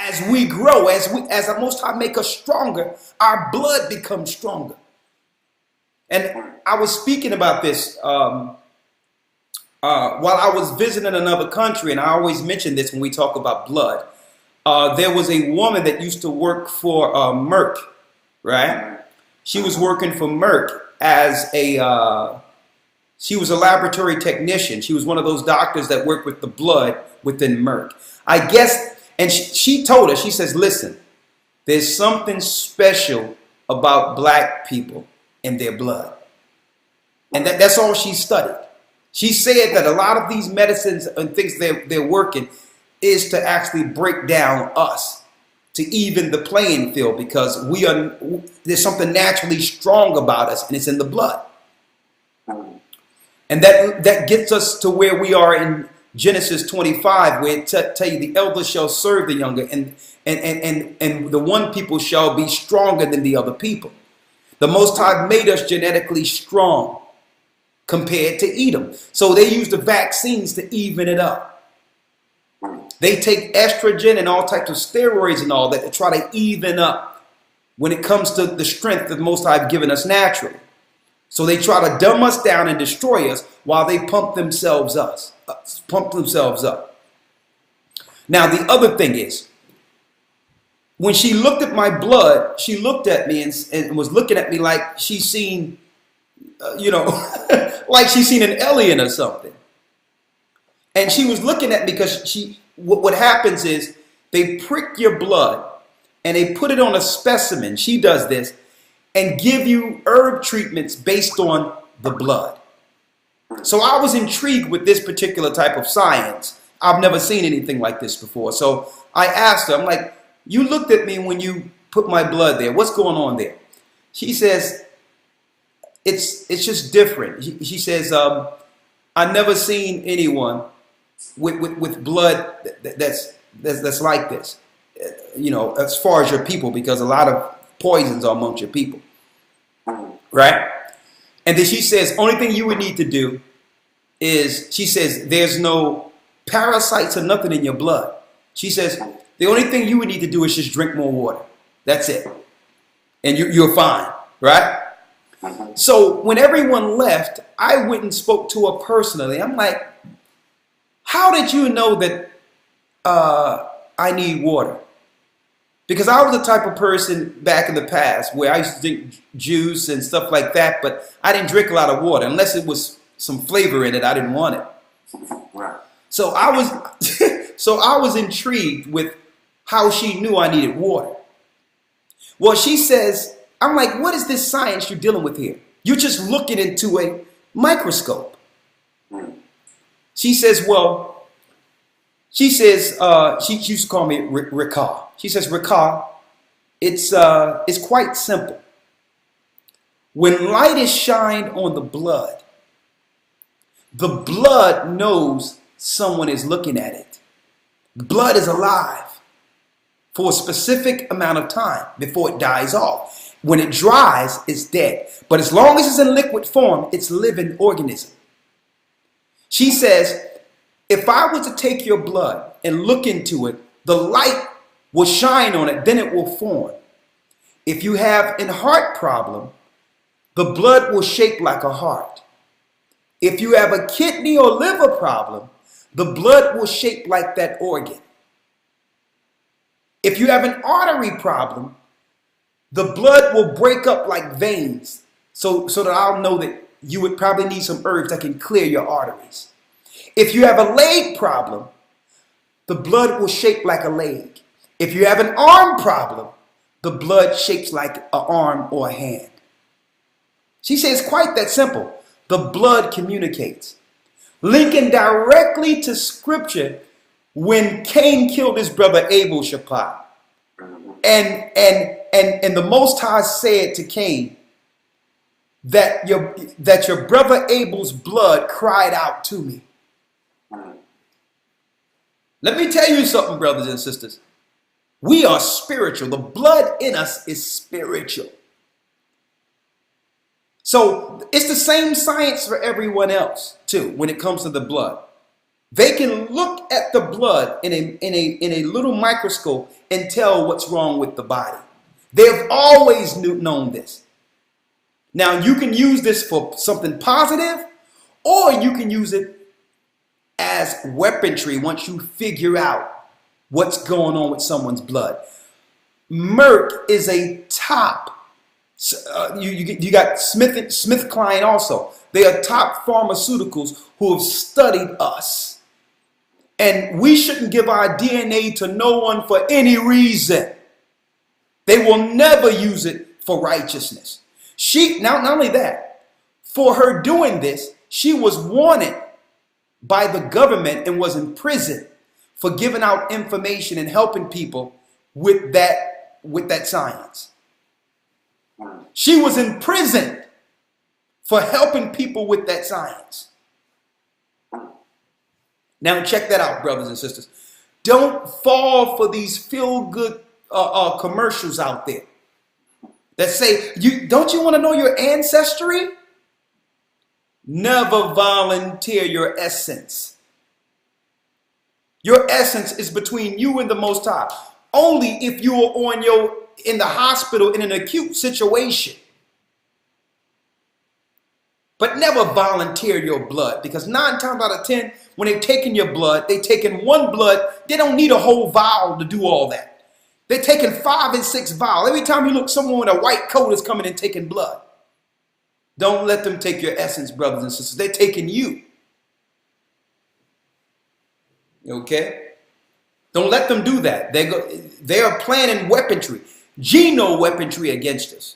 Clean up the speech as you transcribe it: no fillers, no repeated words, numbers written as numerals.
as we grow, as the Most High make us stronger, our blood becomes stronger. And I was speaking about this while I was visiting another country, and I always mention this when we talk about blood. There was a woman that used to work for Merck, right? She was working for Merck as she was a laboratory technician. She was one of those doctors that work with the blood within Merck. I guess, and she told us, she says, listen, there's something special about black people and their blood. And that's all she studied. She said that a lot of these medicines and things they're working is to actually break down us, to even the playing field, because there's something naturally strong about us, and it's in the blood. And that gets us to where we are in Genesis 25, where it tell you the elder shall serve the younger, and the one people shall be stronger than the other people. The Most High made us genetically strong compared to Edom. So they use the vaccines to even it up. They take estrogen and all types of steroids and all that to try to even up when it comes to the strength that the Most High have given us naturally. So they try to dumb us down and destroy us while they pump themselves up. Now, the other thing is, when she looked at my blood, she looked at me and was looking at me like she's seen, like she's seen an alien or something. And she was looking at me because what happens is they prick your blood and they put it on a specimen. She does this and give you herb treatments based on the blood. So I was intrigued with this particular type of science. I've never seen anything like this before. So I asked her, I'm like, you looked at me when you put my blood there. What's going on there? She says, it's just different. She says, I've never seen anyone with blood that's like this, as far as your people, because a lot of poisons are amongst your people, right? And then she says, only thing you would need to do is, she says, there's no parasites or nothing in your blood. She says, the only thing you would need to do is just drink more water. That's it. And you're fine, right? So when everyone left, I went and spoke to her personally. I'm like, how did you know that I need water? Because I was the type of person back in the past where I used to drink juice and stuff like that, but I didn't drink a lot of water. Unless it was some flavor in it, I didn't want it. So I was intrigued with how she knew I needed water. Well, she says, I'm like, what is this science you're dealing with here? You're just looking into a microscope. She says, she used to call me Ricard. She says, Ricard, it's quite simple. When light is shined on the blood knows someone is looking at it. Blood is alive for a specific amount of time before it dies off. When it dries, it's dead. But as long as it's in liquid form, it's a living organism. She says, if I were to take your blood and look into it, the light will shine on it, then it will form. If you have a heart problem, the blood will shape like a heart. If you have a kidney or liver problem, the blood will shape like that organ. If you have an artery problem, the blood will break up like veins, so that I'll know that you would probably need some herbs that can clear your arteries. If you have a leg problem, the blood will shape like a leg. If you have an arm problem, the blood shapes like an arm or a hand. She says it's quite that simple. The blood communicates. Linking directly to scripture when Cain killed his brother Abel Shaphat. And the Most High said to Cain that your brother Abel's blood cried out to me. Let me tell you something, brothers and sisters. We are spiritual. The blood in us is spiritual. So it's the same science for everyone else, too, when it comes to the blood. They can look at the blood in a little microscope and tell what's wrong with the body. They've always known this. Now, you can use this for something positive, or you can use it as weaponry once you figure out what's going on with someone's blood. Merck is a top. You got SmithKline also. They are top pharmaceuticals who have studied us. And we shouldn't give our DNA to no one for any reason. They will never use it for righteousness. Not only that, for her doing this, she was wanted by the government and was in prison for giving out information and helping people with that science. She was imprisoned for helping people with that science. Now check that out, brothers and sisters. Don't fall for these feel-good commercials out there that say, don't you want to know your ancestry? Never volunteer your essence. Your essence is between you and the Most High. Only if you are in the hospital in an acute situation. But never volunteer your blood, because 9 times out of 10, when they're taking your blood, they're taking one blood. They don't need a whole vial to do all that. They're taking 5 and 6 vials. Every time you look, someone with a white coat is coming and taking blood. Don't let them take your essence, brothers and sisters. They're taking you. Okay? Don't let them do that. They are planning weaponry, geno weaponry against us.